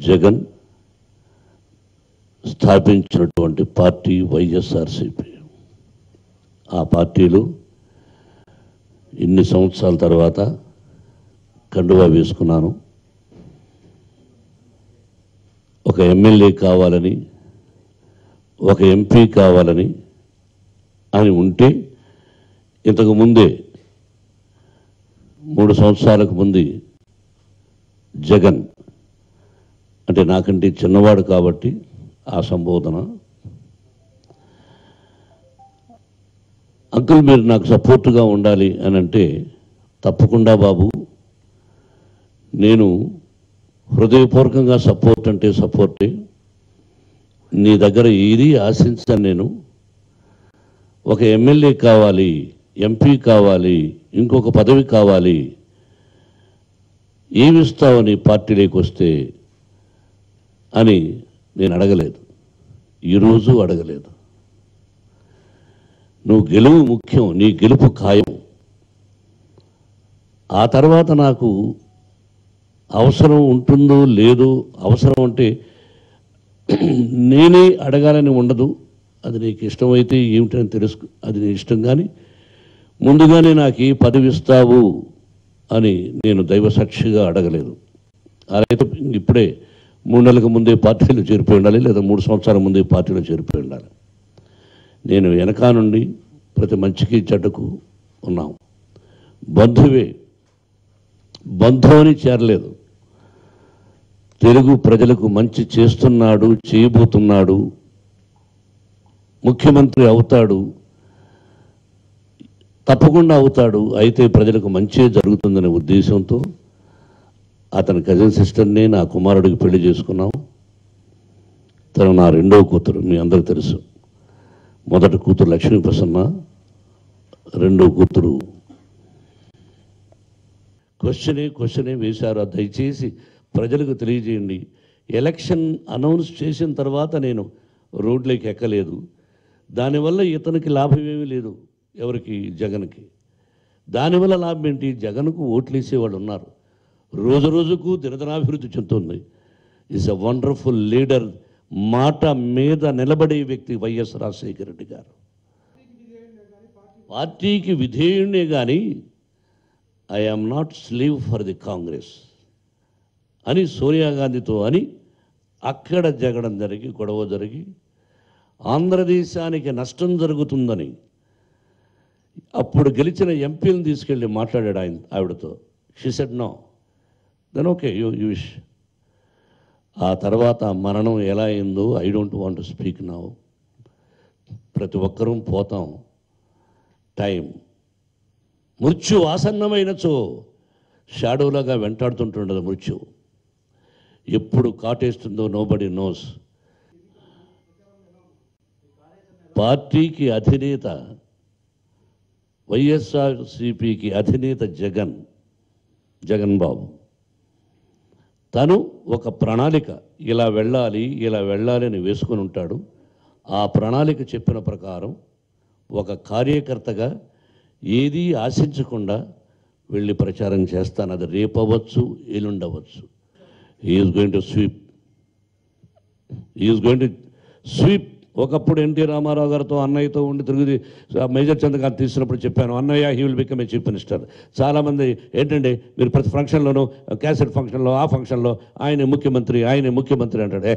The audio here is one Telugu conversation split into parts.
జగన్ స్థాపించినటువంటి పార్టీ వైఎస్ఆర్సీపీ. ఆ పార్టీలో ఇన్ని సంవత్సరాల తర్వాత కండువా వేసుకున్నాను. ఒక ఎమ్మెల్యే కావాలని, ఒక ఎంపీ కావాలని అని ఉంటే ఇంతకు ముందే 3 సంవత్సరాలకు ముందు జగన్ అంటే నాకంటే చిన్నవాడు కాబట్టి ఆ సంబోధన, అంకుల్ మీరు నాకు సపోర్టుగా ఉండాలి అని అంటే, తప్పకుండా బాబు, నేను హృదయపూర్వకంగా సపోర్ట్ అంటే సపోర్టే, నీ దగ్గర ఏది ఆశించాను. నేను ఒక ఎమ్మెల్యే కావాలి, ఎంపీ కావాలి, ఇంకొక పదవి కావాలి, ఏమిస్తావు నీ పార్టీలోకి వస్తే అని నేను అడగలేదు, ఈరోజు అడగలేదు. నువ్వు గెలువు ముఖ్యం, నీ గెలుపు ఖాయం. ఆ తర్వాత నాకు అవసరం ఉంటుందో లేదో, అవసరం అంటే నేనే అడగాలని ఉండదు. అది నీకు ఇష్టమైతే ఏమిటని తెలుసు, అది నీ ఇష్టం. కానీ ముందుగానే నాకు ఈ పదవి ఇస్తావు అని నేను దైవసాక్షిగా అడగలేదు. అదైతే ఇప్పుడే 3 నెలలకు ముందే పార్టీలో చేరిపోయి ఉండాలి, లేదా 3 సంవత్సరాల ముందే పార్టీలో చేరిపోయి ఉండాలి. నేను వెనకా నుండి ప్రతి మంచికి చెడ్డకు ఉన్నాం. బంధువే, బంధువు అని చేరలేదు. తెలుగు ప్రజలకు మంచి చేస్తున్నాడు, చేయబోతున్నాడు, ముఖ్యమంత్రి అవుతాడు, తప్పకుండా అవుతాడు, అయితే ప్రజలకు మంచి జరుగుతుందనే ఉద్దేశంతో అతని కజిన్ సిస్టర్ని నా కుమారుడికి పెళ్లి చేసుకున్నాం. తను నా 2వ కూతురు, మీ అందరికీ తెలుసు. మొదటి కూతురు లక్ష్మీ ప్రసన్న, 2వ కూతురు. క్వశ్చనే వేశారు. దయచేసి ప్రజలకు తెలియజేయండి. ఎలక్షన్ అనౌన్స్ చేసిన తర్వాత నేను రోడ్లోకి ఎక్కలేదు. దానివల్ల ఇతనికి లాభం ఏమీ లేదు, ఎవరికి, జగన్కి. దానివల్ల లాభం ఏంటి? జగన్కు ఓట్లు వేసేవాళ్ళు ఉన్నారు. రోజు రోజుకు దినదినాభివృద్ధి చెందుతుంది. Is a wonderful leader. మాట మీద నిలబడే వ్యక్తి వైఎస్ రాజశేఖర రెడ్డి గారు. పార్టీకి విధేయుడే కానీ I am not slave for the Congress అని సోనియా గాంధీతో అని అక్కడ జగడం జరిగి, గొడవ జరిగి, ఆంధ్రదేశానికి నష్టం జరుగుతుందని అప్పుడు గెలిచిన ఎంపీలను తీసుకెళ్ళి మాట్లాడాడు ఆవిడతో. She said no. Then okay, you wish. ఆ తర్వాత మరణం ఎలా అయిందో I don't want to speak now. ప్రతి ఒక్కరూ పోతాం. టైం, మృత్యు ఆసన్నమైనచో షాడోలాగా వెంటాడుతుంటుండదు మృత్యు. ఎప్పుడు కాటేస్తుందో నోబడి నోస్. పార్టీకి అధినేత, వైఎస్ఆర్సీపీకి అధినేత జగన్ బాబు. తను ఒక ప్రణాళిక, ఇలా వెళ్ళాలి అని వేసుకొని ఉంటాడు. ఆ ప్రణాళిక చెప్పిన ప్రకారం ఒక కార్యకర్తగా ఏదీ ఆశించకుండా వెళ్ళి ప్రచారం చేస్తాను. అది రేపవచ్చు, ఎల్లుండవచ్చు. Is going to sweep. ఒకప్పుడు ఎన్టీ రామారావు గారితో, అన్నయ్యతో ఉండి తిరిగి మేజర్ చంద్రకాంత్ తీసినప్పుడు చెప్పాను, అన్నయ్య he will become a chief minister. చాలామంది ఏంటంటే మీరు ప్రతి ఫంక్షన్లోనూ, క్యాసెట్ ఫంక్షన్లో, ఆ ఫంక్షన్లో ఆయనే ముఖ్యమంత్రి అంటాడే.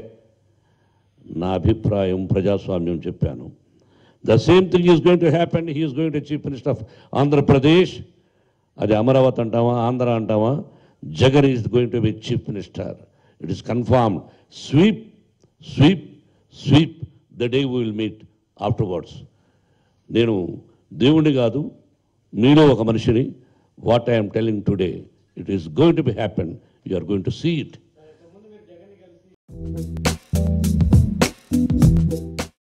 నా అభిప్రాయం, ప్రజాస్వామ్యం చెప్పాను. The same thing is going to happen. He is going to chief minister of Andhra Pradesh. అది అమరావతి అంటావా, ఆంధ్ర అంటావా, Jagan is going to be chief minister. It is confirmed. Sweep the day we will meet afterwards. నేను దేవుణ్ణి కాదు, మీలో ఒక మనిషిని. What I'm telling today, it is going to be happen. You are going to see it.